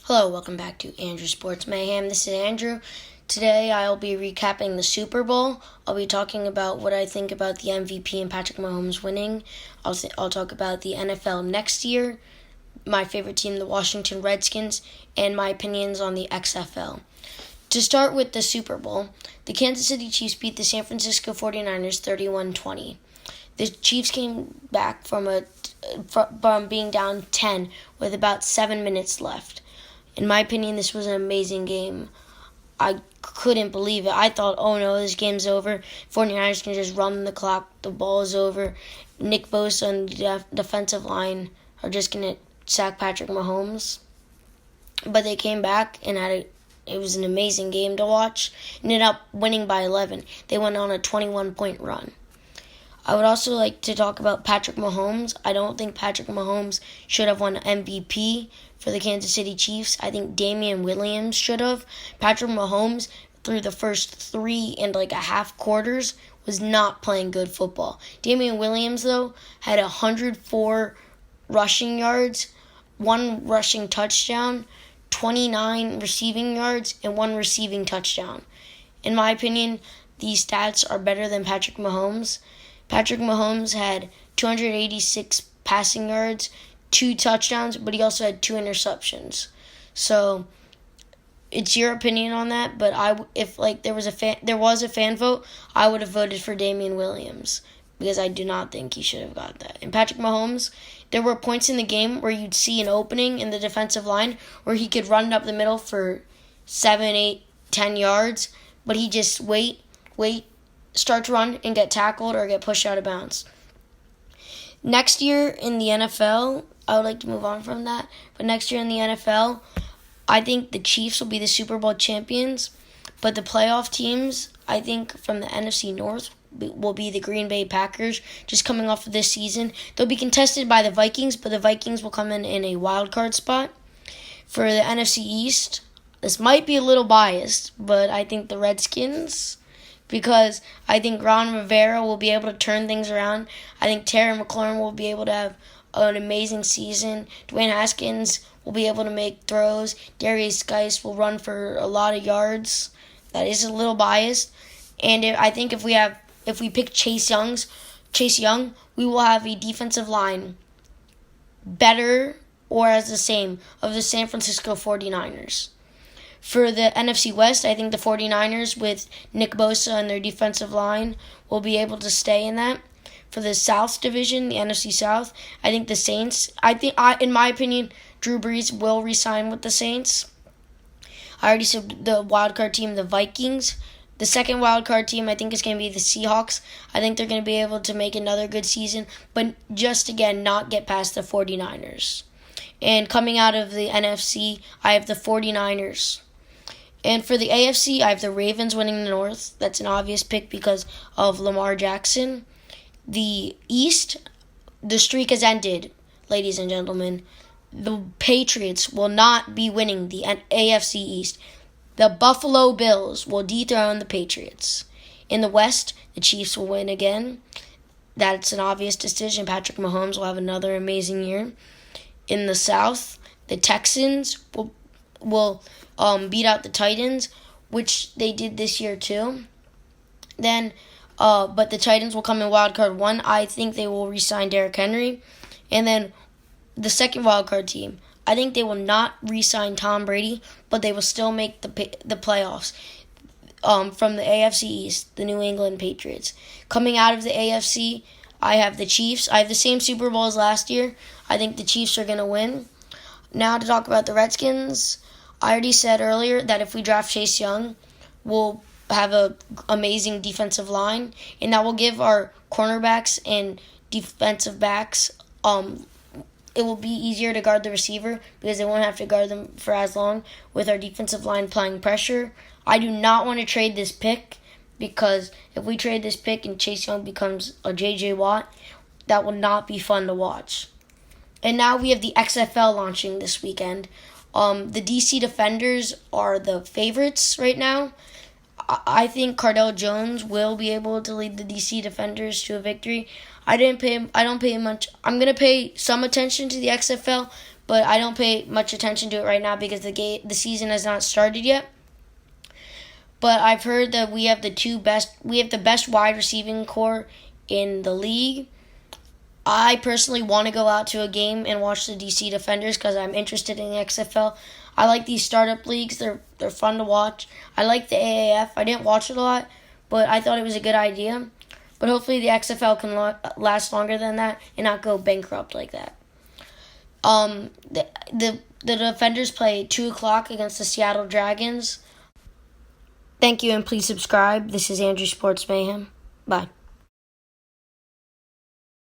Hello, welcome back to Andrew Sports Mayhem. This is Andrew. Today I'll be recapping the Super Bowl. I'll be talking about what I think about the MVP and Patrick Mahomes winning. I'll talk about the NFL next year, my favorite team, the Washington Redskins, and my opinions on the XFL. To start with the Super Bowl, the Kansas City Chiefs beat the San Francisco 49ers 31-20. The Chiefs came back from being down 10 with about 7 minutes left. In my opinion, this was an amazing game. I couldn't believe it. I thought, oh no, this game's over. 49ers can just run the clock. The ball is over. Nick Bosa and the defensive line are just going to sack Patrick Mahomes. But they came back and it was an amazing game to watch. Ended up winning by 11. They went on a 21-point run. I would also like to talk about Patrick Mahomes. I don't think Patrick Mahomes should have won MVP for the Kansas City Chiefs. I think Damian Williams should have. Patrick Mahomes, through the first 3 and a half quarters, was not playing good football. Damian Williams, though, had 104 rushing yards, 1 rushing touchdown, 29 receiving yards, and 1 receiving touchdown. In my opinion, these stats are better than Patrick Mahomes. Patrick Mahomes had 286 passing yards, 2 touchdowns, but he also had 2 interceptions. So it's your opinion on that, but if there was a fan vote, I would have voted for Damian Williams because I do not think he should have got that. And Patrick Mahomes, there were points in the game where you'd see an opening in the defensive line where he could run up the middle for 7, 8, 10 yards, but he just wait, start to run and get tackled or get pushed out of bounds. Next year in the NFL, I would like to move on from that, but next year in the NFL, I think the Chiefs will be the Super Bowl champions, but the playoff teams, I think from the NFC North, will be the Green Bay Packers, just coming off of this season. They'll be contested by the Vikings, but the Vikings will come in a wild card spot. For the NFC East, this might be a little biased, but I think the Redskins, because I think Ron Rivera will be able to turn things around. I think Terry McLaurin will be able to have an amazing season. Dwayne Haskins will be able to make throws. Darius Geis will run for a lot of yards. That is a little biased. And I think if we pick Chase Young, we will have a defensive line better or as the same of the San Francisco 49ers. For the NFC West, I think the 49ers with Nick Bosa and their defensive line will be able to stay in that. For the South Division, the NFC South, I think the Saints, in my opinion, Drew Brees will re-sign with the Saints. I already said the wildcard team, the Vikings. The second wildcard team, I think, is going to be the Seahawks. I think they're going to be able to make another good season, but just, again, not get past the 49ers. And coming out of the NFC, I have the 49ers. And for the AFC, I have the Ravens winning the North. That's an obvious pick because of Lamar Jackson. The East, the streak has ended, ladies and gentlemen. The Patriots will not be winning the AFC East. The Buffalo Bills will dethrone the Patriots. In the West, the Chiefs will win again. That's an obvious decision. Patrick Mahomes will have another amazing year. In the South, the Texans will beat out the Titans, which they did this year too. Then, but the Titans will come in wildcard 1. I think they will re-sign Derrick Henry. And then the second wildcard team, I think they will not re-sign Tom Brady, but they will still make the playoffs. From the AFC East, the New England Patriots. Coming out of the AFC, I have the Chiefs. I have the same Super Bowl as last year. I think the Chiefs are going to win. Now to talk about the Redskins. I already said earlier that if we draft Chase Young, we'll have an amazing defensive line, and that will give our cornerbacks and defensive backs, it will be easier to guard the receiver because they won't have to guard them for as long with our defensive line applying pressure. I do not want to trade this pick because if we trade this pick and Chase Young becomes a J.J. Watt, that will not be fun to watch. And now we have the XFL launching this weekend. The DC Defenders are the favorites right now. I think Cardell Jones will be able to lead the DC Defenders to a victory. I'm going to pay some attention to the XFL, but I don't pay much attention to it right now because the season has not started yet. But I've heard that we have the best wide receiving core in the league. I personally want to go out to a game and watch the DC Defenders because I'm interested in the XFL. I like these startup leagues. They're fun to watch. I like the AAF. I didn't watch it a lot, but I thought it was a good idea. But hopefully the XFL can last longer than that and not go bankrupt like that. The Defenders play 2 o'clock against the Seattle Dragons. Thank you, and please subscribe. This is Andrew Sports Mayhem. Bye.